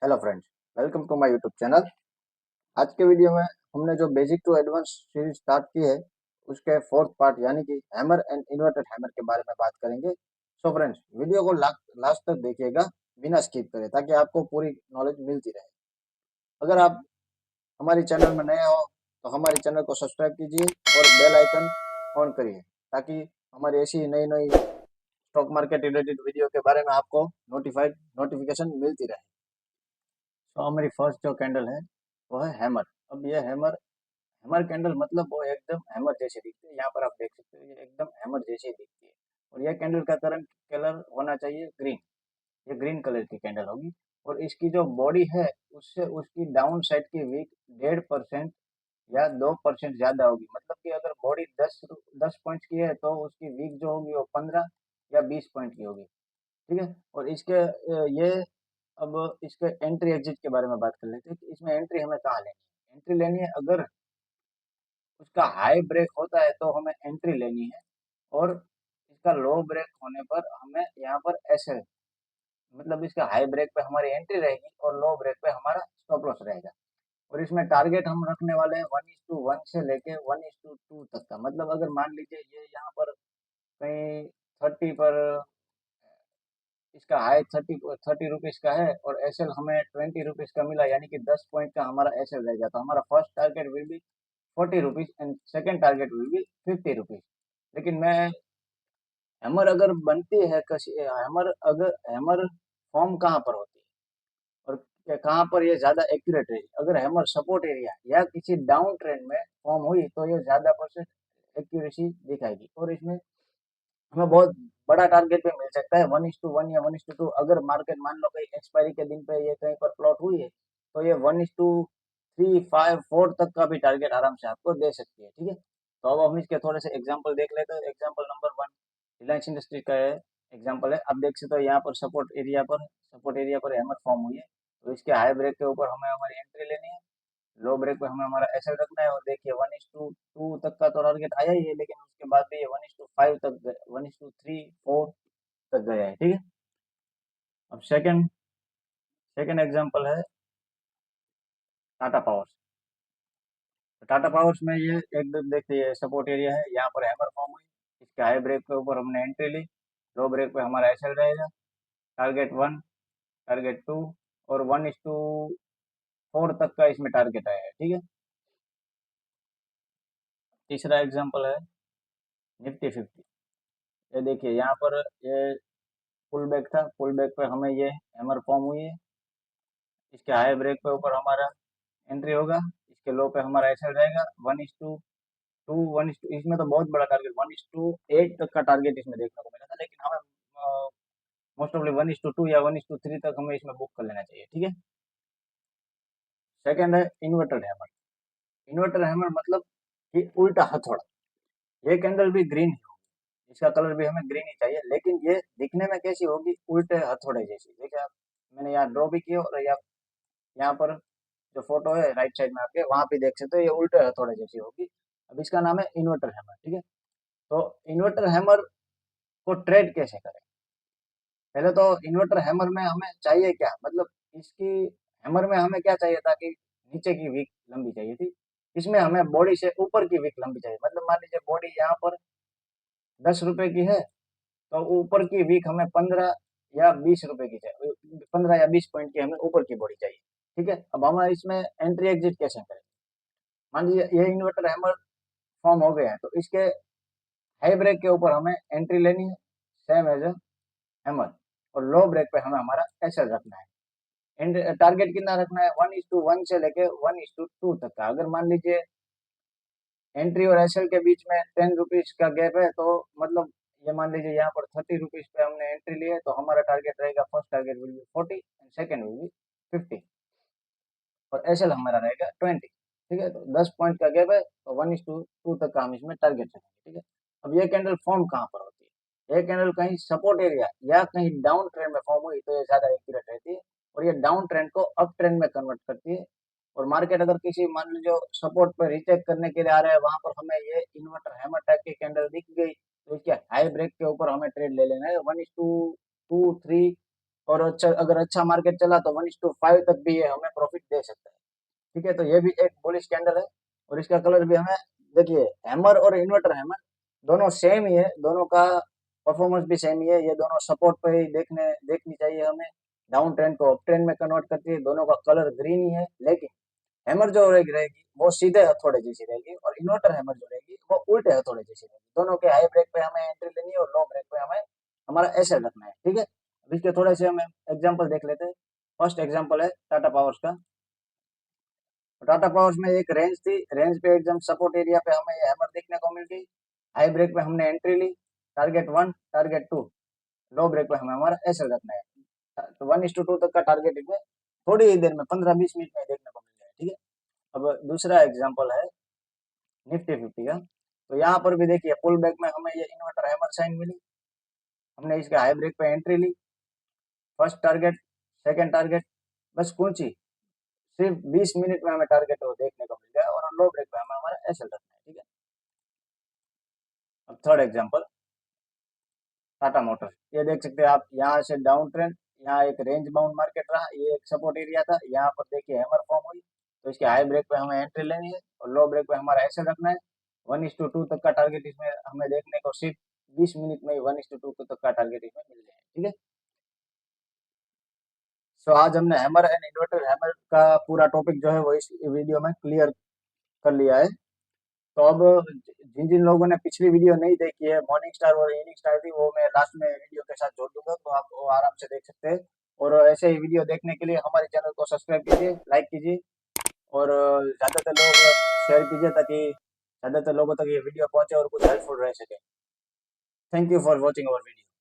Hello friends, welcome to my YouTube channel. आज के video में हमने जो basic to advance series start की है उसके फोर्थ पार्ट यानी कि हैमर एंड इन्वर्टेड हैमर के बारे में बात करेंगे। सो फ्रेंड्स, वीडियो को लास्ट तक देखिएगा बिना स्किप करें ताकि आपको पूरी नॉलेज मिलती रहे। अगर आप हमारी चैनल में नए हो तो हमारे चैनल को सब्सक्राइब कीजिए और बेल आइकन ऑन करिए ताकि हमारी ऐसी नई नई स्टॉक मार्केट रिलेटेड वीडियो के बारे में आपको नोटिफिकेशन मिलती रहे। तो हमारी फर्स्ट जो कैंडल है वो है हैमर। अब ये हैमर हैमर कैंडल मतलब वो एकदम हैमर जैसे दिखती है। यहाँ पर आप देख सकते हो ये एकदम हैमर जैसे ही दिखती है और यह कैंडल का करंट कलर होना चाहिए ग्रीन। ये ग्रीन कलर की कैंडल होगी और इसकी जो बॉडी है उससे उसकी डाउन साइड की वीक 1.5% या 2% ज्यादा होगी। मतलब कि अगर बॉडी 10 पॉइंट की है तो उसकी वीक जो होगी वो 15 या 20 पॉइंट की होगी। ठीक है। और इसके ये अब इसके एंट्री एग्जिट के बारे में बात कर लेते हैं कि इसमें एंट्री हमें कहाँ लेनी है। एंट्री लेनी है अगर उसका हाई ब्रेक होता है तो हमें एंट्री लेनी है और इसका लो ब्रेक होने पर हमें यहाँ पर ऐसे मतलब इसका हाई ब्रेक पे हमारी एंट्री रहेगी और लो ब्रेक पे हमारा स्टॉप लॉस रहेगा। और इसमें टारगेट हम रखने वाले हैं 1:1 से लेके 1:2 तक का। मतलब अगर मान लीजिए ये यहाँ पर कहीं 30 पर इसका हाई 30 रुपीज का है और एसएल हमें 20 रुपीज का मिला यानी कि 10 पॉइंट का हमारा एसएल रहेगा। तो हमारा first target will be 40 rupees and second target will be 50 rupees. लेकिन मैं हैमर अगर बनती है कसी हैमर अगर हैमर फॉर्म कहाँ पर होती है और कहाँ पर ये ज्यादा एक्यूरेट रहेगी। अगर हैमर सपोर्ट एरिया या किसी डाउन ट्रेंड में फॉर्म हुई तो ये ज्यादा परसेंट एक्यूरेसी दिखाएगी और इसमें हमें बहुत बड़ा टारगेट भी मिल सकता है 1:1 या 1:2। अगर मार्केट मान लो कहीं एक्सपायरी के दिन पे ये कहीं पर प्लॉट हुई है तो ये 1:3, 5, 4 तक का भी टारगेट आराम से आपको दे सकती है। ठीक है। तो अब हम इसके थोड़े से एग्जांपल देख लेते हैं। एग्जांपल नंबर 1 रिलायंस इंडस्ट्री का एग्जांपल है। आप देख सकते हो यहाँ पर सपोर्ट एरिया पर हैमर फॉर्म हुई है। तो इसके हाई ब्रेक के ऊपर हमें हमारी एंट्री लेनी है। लो ब्रेक पे हमें हमारा एसएल रखना है और देखिए 1:2 तक का तो टारगेट आया ही है लेकिन उसके बाद भी ये 1:5 तक 1:3, 4 तक गया है। ठीक है। अब सेकंड सेकंड एग्जांपल है टाटा पावर्स। तो टाटा पावर्स में ये एकदम देखिए सपोर्ट एरिया है। यहाँ पर हैमर फॉर्म हुई। इसके हाई ब्रेक के ऊपर हमने एंट्री ली। लो ब्रेक पे हमारा एसएल रहेगा। टारगेट 1, टारगेट 2 और 1:4 तक का इसमें टारगेट आया है। ठीक है। तीसरा एग्जांपल है निफ्टी 50। ये देखिए यहाँ पर ये पुल बैक था। पुल बैक पे हमें ये हैमर फॉर्म हुई है। इसके हाई ब्रेक पे ऊपर हमारा एंट्री होगा। इसके लो पे हमारा एसएल रहेगा 1:2 इसमें तो बहुत बड़ा टारगेट 1:8 तक का टारगेट इसमें देखने को मिला था लेकिन हमें मोस्ट ऑफली 1:2 या 1:3 तक हमें इसमें बुक कर लेना चाहिए। ठीक है। सेकंड है इन्वर्टेड हैमर। इन्वर्टेड हैमर मतलब कि उल्टा हथौड़ा। ये कैंडल भी ग्रीन ही होगी। इसका कलर भी हमें ग्रीन ही चाहिए लेकिन ये दिखने में कैसी होगी, उल्टे हथौड़े जैसी। देखिए आप, मैंने यहाँ ड्रॉ भी किया और यहाँ पर जो फोटो है राइट साइड में आपके वहां पे देख सकते हो ये उल्टे हथौड़े जैसी होगी। अब इसका नाम है इन्वर्टर हैमर। ठीक है। तो इन्वर्टर हैमर को ट्रेड कैसे करें। पहले तो इन्वर्टर हैमर में हमें चाहिए क्या, मतलब इसकी हैमर में हमें क्या चाहिए था कि नीचे की वीक लंबी चाहिए थी। इसमें हमें बॉडी से ऊपर की वीक लंबी चाहिए। मतलब मान लीजिए बॉडी यहाँ पर 10 रुपए की है तो ऊपर की वीक हमें 15 या 20 रुपए की चाहिए। 15 या 20 पॉइंट की हमें ऊपर की बॉडी चाहिए। ठीक है। अब हम इसमें एंट्री एग्जिट कैसे करें। मान लीजिए ये इन्वर्टर हैमर फॉर्म हो गया है तो इसके हाई ब्रेक के ऊपर हमें एंट्री लेनी है सेम एज ए हैमर और लो ब्रेक पे हमें हमारा एसएल रखना है। एंड टारगेट कितना रखना है 1:1 से लेके 1:2 तक का। अगर मान लीजिए एंट्री और एसएल के बीच में 10 रुपीज का गैप है तो मतलब ये मान लीजिए यहाँ पर 30 रुपीज पे हमने एंट्री ली है तो हमारा टारगेट रहेगा, first target will be 40 and second will be 50 और एसएल हमारा रहेगा 20। ठीक है। तो 10 पॉइंट का गैप है तो 1:2 तक का हम इसमें टारगेट रखेंगे। ठीक है। अब ये कैंडल फॉर्म कहाँ पर होती है। ये कैंडल कहीं सपोर्ट एरिया या कहीं डाउन ट्रेंड में फॉर्म हुई तो ये ज्यादा एक्यूरेट रहती है और ये डाउन ट्रेंड को अप ट्रेंड में कन्वर्ट करती है। और मार्केट अगर किसी मान लीजिए सपोर्ट पर रिचेक करने के लिए आ रहा है वहां पर हमें ये इन्वर्टर हैमर टाइप की कैंडल दिख गई तो इसके हाई ब्रेक के ऊपर हमें ट्रेड ले लेना है 1:2, 2, 3 और अच्छा अगर अच्छा मार्केट चला तो 1:5 तक भी ये हमें प्रॉफिट दे सकता है। ठीक है, तो ये भी एक बुलिश कैंडल है और इसका कलर भी हमें देखिए, हैमर और इन्वर्टर हैमर दोनों सेम ही है, दोनों का परफॉर्मेंस भी सेम ही है। ये दोनों सपोर्ट पे ही देखनी चाहिए हमें, डाउन ट्रेंड को अप ट्रेंड में कन्वर्ट करती है। दोनों का कलर ग्रीन ही है, लेकिन हैमर जो रहेगी वो सीधे हथौड़े जैसी रहेगी और इन्वर्टर हैमर जो रहेगी वो उल्टे हथौड़े जैसी रहेगी। दोनों के हाई ब्रेक पे हमें एंट्री लेनी है और लो ब्रेक पे हमें हमारा एसेट रखना है। ठीक है, अब इसके थोड़े से हमें एग्जांपल देख लेते हैं। फर्स्ट एग्जांपल है टाटा पावर्स का। तो टाटा पावर्स में एक रेंज थी, रेंज पे एकदम सपोर्ट एरिया पे हमें ये हैमर देखने को मिल गई। हाई ब्रेक पे हमने एंट्री ली, टारगेट 1 टारगेट 2, लो ब्रेक पे हमें हमारा एसेट रखना है। तो 1:2 तक का टारगेट हमें थोड़ी ही देर में 15-20 मिनट में देखने को मिल जाए। ठीक है, अब दूसरा एग्जांपल है निफ्टी 50 का। तो यहाँ पर भी देखिए पुल बैक में हमें ये इन्वर्टर हैमर साइन मिली, हमने इसके हाई ब्रेक पे एंट्री ली, फर्स्ट टारगेट, सेकंड टारगेट, बस कुछ ही सिर्फ 20 मिनट में हमें टारगेट वो देखने को मिल गया और लो ब्रेक पे हमें हमारा एसएल रखना है। ठीक है, अब थर्ड एग्जांपल टाटा मोटर्स। ये देख सकते हैं आप, यहाँ से डाउन ट्रेंड, यहाँ एक रेंज बाउंड मार्केट रहा, ये एक सपोर्ट एरिया था, यहाँ पर देखिए हैमर फॉर्म हुई। तो इसके हाई ब्रेक पे हमें एंट्री लेनी है और लो ब्रेक पे हमारा एसएल रखना है। 1:2 तक का टारगेट इसमें हमें देखने को सिर्फ 20 मिनट में ही 1:2 तक का टारगेट इसमें मिल जाए। ठीक है, सो आज हमने हैमर एंड इन्वर्टर हैमर का पूरा टॉपिक जो है वो इस वीडियो में क्लियर कर लिया है। तो अब जिन जिन लोगों ने पिछली वीडियो नहीं देखी है, मॉर्निंग स्टार और इवनिंग स्टार थी, वो मैं लास्ट में वीडियो के साथ जोड़ दूंगा, तो आप वो आराम से देख सकते हैं। और ऐसे ही वीडियो देखने के लिए हमारे चैनल को सब्सक्राइब कीजिए, लाइक कीजिए और ज़्यादातर लोग शेयर कीजिए ताकि ज़्यादातर लोगों तक ये वीडियो पहुंचे और कुछ हेल्पफुल रह सके। Thank you for watching our video.